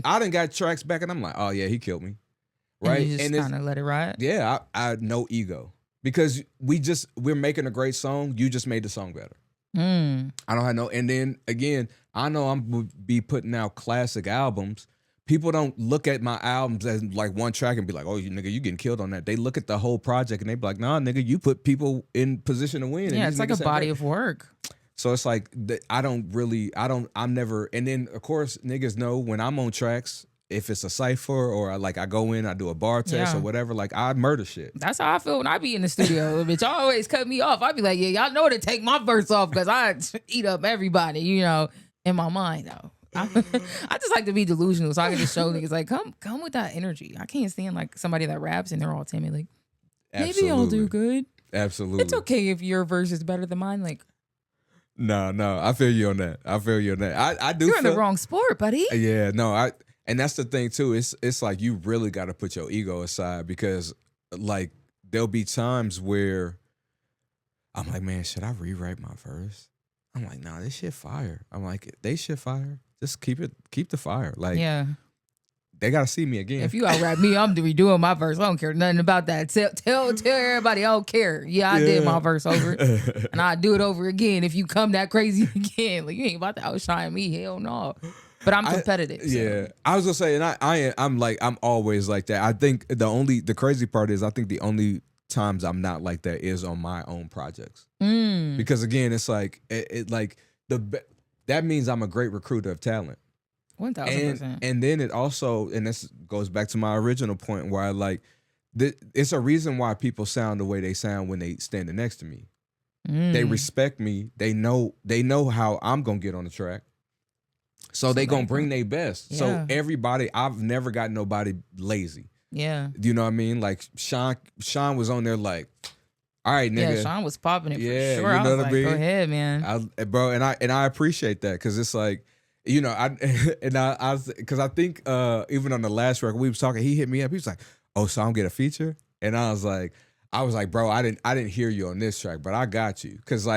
done got tracks back and I'm like, oh yeah, he killed me. Right. And you just kind of let it ride. Yeah, I no ego. Because we're making a great song. You just made the song better. I don't have no, and then again, I know I'm be putting out classic albums. People don't look at my albums as like one track and be like, oh, you nigga, you getting killed on that. They look at the whole project and they be like, nah, nigga, you put people in position to win. Yeah, it's like a body of work. So it's like, I'm never, and then of course, niggas know when I'm on tracks, if it's a cypher or like I go in, I do a bar test or whatever, like I murder shit. That's how I feel when I be in the studio. Bitch, y'all always cut me off. I be like, yeah, y'all know to take my verse off because I eat up everybody, you know, in my mind though. I just like to be delusional so I can just show niggas like, come with that energy. I can't stand like somebody that raps and they're all timid. Like, maybe I'll do good. Absolutely. It's okay if your verse is better than mine. Like, no, I feel you on that. I do. You're in the wrong sport, buddy. Yeah, no, and that's the thing too. It's like you really got to put your ego aside because like there'll be times where I'm like, man, should I rewrite my verse? I'm like, nah, this shit fire. I'm like, they shit fire. Just keep the fire. Like, yeah, they gotta see me again. If you out rap me, I'm redoing my verse. I don't care nothing about that. Tell everybody I don't care. Yeah, I did my verse over, and I do it over again. If you come that crazy again, like you ain't about to outshine me. Hell no. But I'm competitive. Yeah, I was gonna say, and I'm always like that. I think the crazy part is I think the only times I'm not like that is on my own projects. Because again, it's like that means I'm a great recruiter of talent. 1000%. And then it also, and this goes back to my original point where I like, it's a reason why people sound the way they sound when they standing next to me. They respect me. They know how I'm gonna get on the track. So they gonna bring their best. Yeah. So everybody, I've never got nobody lazy. Yeah. You know what I mean? Like Sean was on there like, all right, nigga. Yeah, Sean was popping it for sure. You know what I mean? Go ahead, man. Bro, and I appreciate that because it's like, you know, because I think even on the last record we was talking, he hit me up. He was like, "Oh, so I'm get a feature," and I was like, bro, I didn't hear you on this track, but I got you because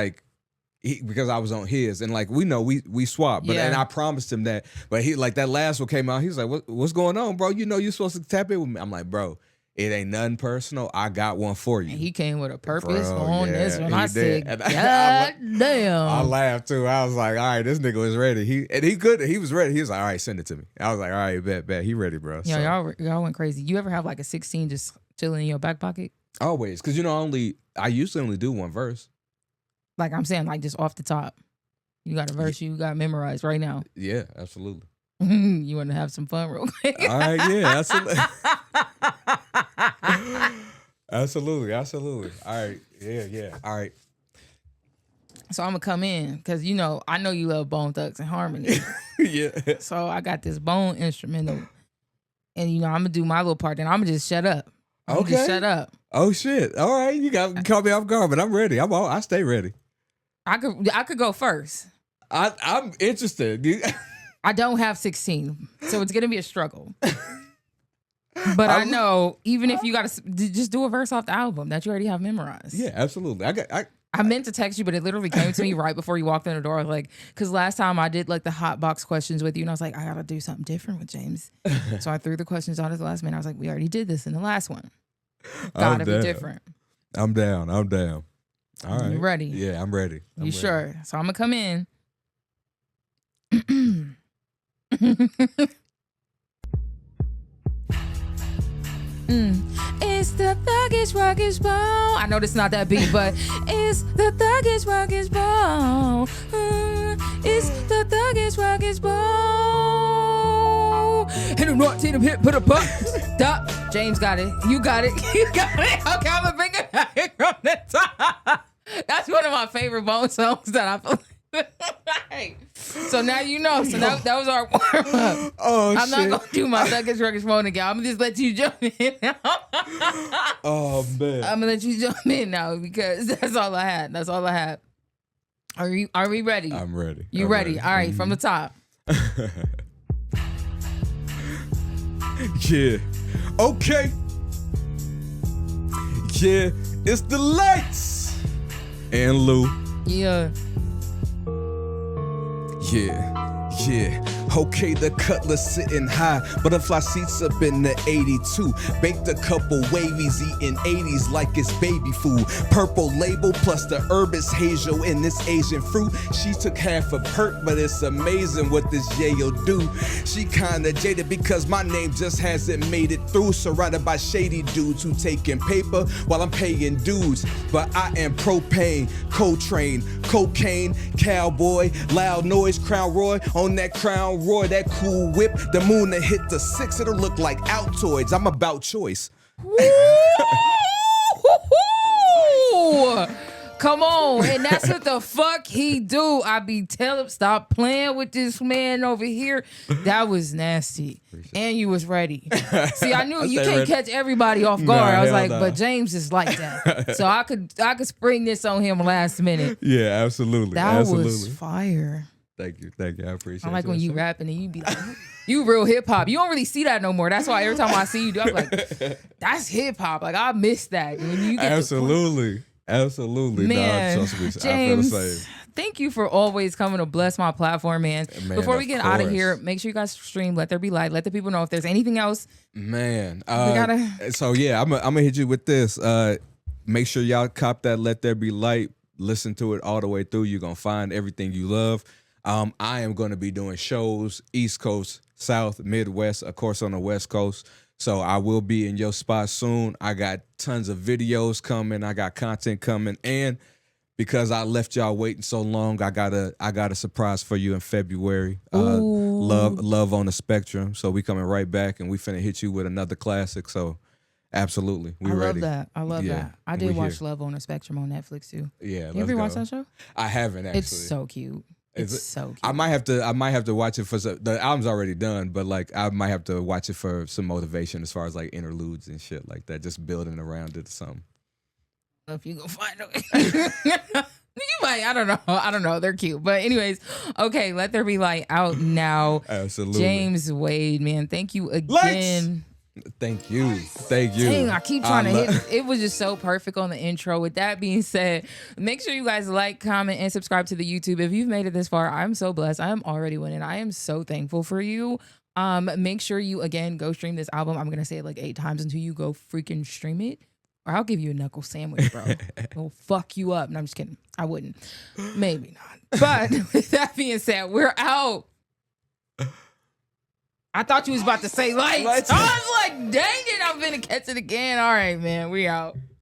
because I was on his and like we know we swapped, but and I promised him that, but he like that last one came out, he was like, what's going on, bro? You know you're supposed to tap in with me. I'm like, bro, it ain't nothing personal. I got one for you. And he came with a purpose on this one. I said, God damn. I laughed too. I was like, all right, this nigga was ready. He was ready. He was like, all right, send it to me. I was like, all right, bet. He ready, bro. Yeah, y'all went crazy. You ever have like a 16 just chilling in your back pocket? Always. Because you know, I usually only do one verse. Like I'm saying, like just off the top. You got a verse you got memorized right now. Yeah, absolutely. You want to have some fun real quick? All right, yeah, absolutely. Absolutely. All right, yeah. All right. So I'm gonna come in because you know I know you love Bone Thugs and Harmony. Yeah. So I got this bone instrumental, and you know I'm gonna do my little part, and I'm gonna just shut up. Just shut up. Oh shit! All right, you caught me off guard, but I'm ready. I stay ready. I could go first. I'm interested. I don't have 16, so it's gonna be a struggle. But I know even if you gotta just do a verse off the album that you already have memorized. Yeah, absolutely. I meant to text you, but it literally came to me right before you walked in the door. I was like, because last time I did like the hot box questions with you, and I was like, I gotta do something different with James. So I threw the questions on at the last minute. I was like, we already did this in the last one. Gotta be different. I'm down. All right. You ready? Yeah, I'm ready. You sure? So I'm gonna come in. It's the thuggish ruggish bone. I know this is not that beat, but it's the thuggish ruggish bone. It's the thuggish ruggish bone. Hit him not, hit him hit, put a buck. Stop. James got it. You got it. You got it. Okay, I'm a finger from the top. That's one of my favorite Bone songs that I feel. So now you know. So that was our warm up. Oh, I'm not gonna do my thuggish ruggish phone again. I'm gonna just let you jump in now. Oh man. I'm gonna let you jump in now because that's all I had. Are we ready? I'm ready. You ready? All right, from the top. Yeah. Okay. Yeah, it's the lights. And Lou. Yeah. Yeah. Okay, the cutlass sitting high. Butterfly seats up in the 82. Baked a couple wavies, eating 80s like it's baby food. Purple label plus the Herbis Hazel in this Asian fruit. She took half a perk, but it's amazing what this yayo do. She kinda jaded because my name just hasn't made it through. Surrounded by shady dudes who taking paper while I'm paying dues. But I am propane, Coltrane, cocaine, cowboy, loud noise, Crown Roy on that Crown Roy, that cool whip. The moon that hit the 6, it'll look like Altoids. I'm about choice. Come on, and that's what the fuck he do. I be telling him, stop playing with this man over here. That was nasty. And you was ready. See, I knew you can't ready. catch everybody off guard. I was hell like, no. but James is like that. So I could spring this on him last minute. Yeah, absolutely. That absolutely. was fire. Thank you. I appreciate it. I like when you rapping and you be like, you real hip hop. You don't really see that no more. That's why every time I see you do, I'm like, that's hip hop. Like I miss that. When you get Absolutely. Man, No, trust me, James, I feel the same. thank you for always coming to bless my platform, man. Man, Before we of get out of course. here, make sure you guys stream Let There Be Light. Let the people know if there's anything else. Man, gotta- so yeah, I'm gonna hit you with this. Make sure y'all cop that Let There Be Light. Listen to it all the way through. You're gonna find everything you love. I am gonna be doing shows East Coast, South, Midwest, of course on the West Coast. So I will be in your spot soon. I got tons of videos coming. I got content coming, and because I left y'all waiting so long, I got a surprise for you in February. Love on the Spectrum. So we coming right back, and we finna hit you with another classic. So absolutely, we I ready. I love Yeah, that. I we did watch here. Love on the Spectrum on Netflix too. Yeah, You ever watch that show? I haven't actually. It's so cute. Is It's it? so cute. I might have to watch it for the album's already done, but like I might have to watch it for some motivation as far as like interludes and shit like that, just building around it or something. If you go find it. You might. I don't know. They're cute. But anyways, okay, Let There Be Light out now. Absolutely. James Wade, man. Thank you again. Thank you. Dang, I keep trying to hit. It was just so perfect on the intro. With that being said, make sure you guys like, comment, and subscribe to the YouTube. If you've made it this far, I'm so blessed. I am already winning. I am so thankful for you. Make sure you, again, go stream this album. I'm going to say it like 8 times until you go freaking stream it. Or I'll give you a knuckle sandwich, bro. It'll fuck you up. No, I'm just kidding. I wouldn't. Maybe not. But with that being said, we're out. I thought you was about to say lights. I was like, dang it, I'm gonna catch it again. All right, man, we out.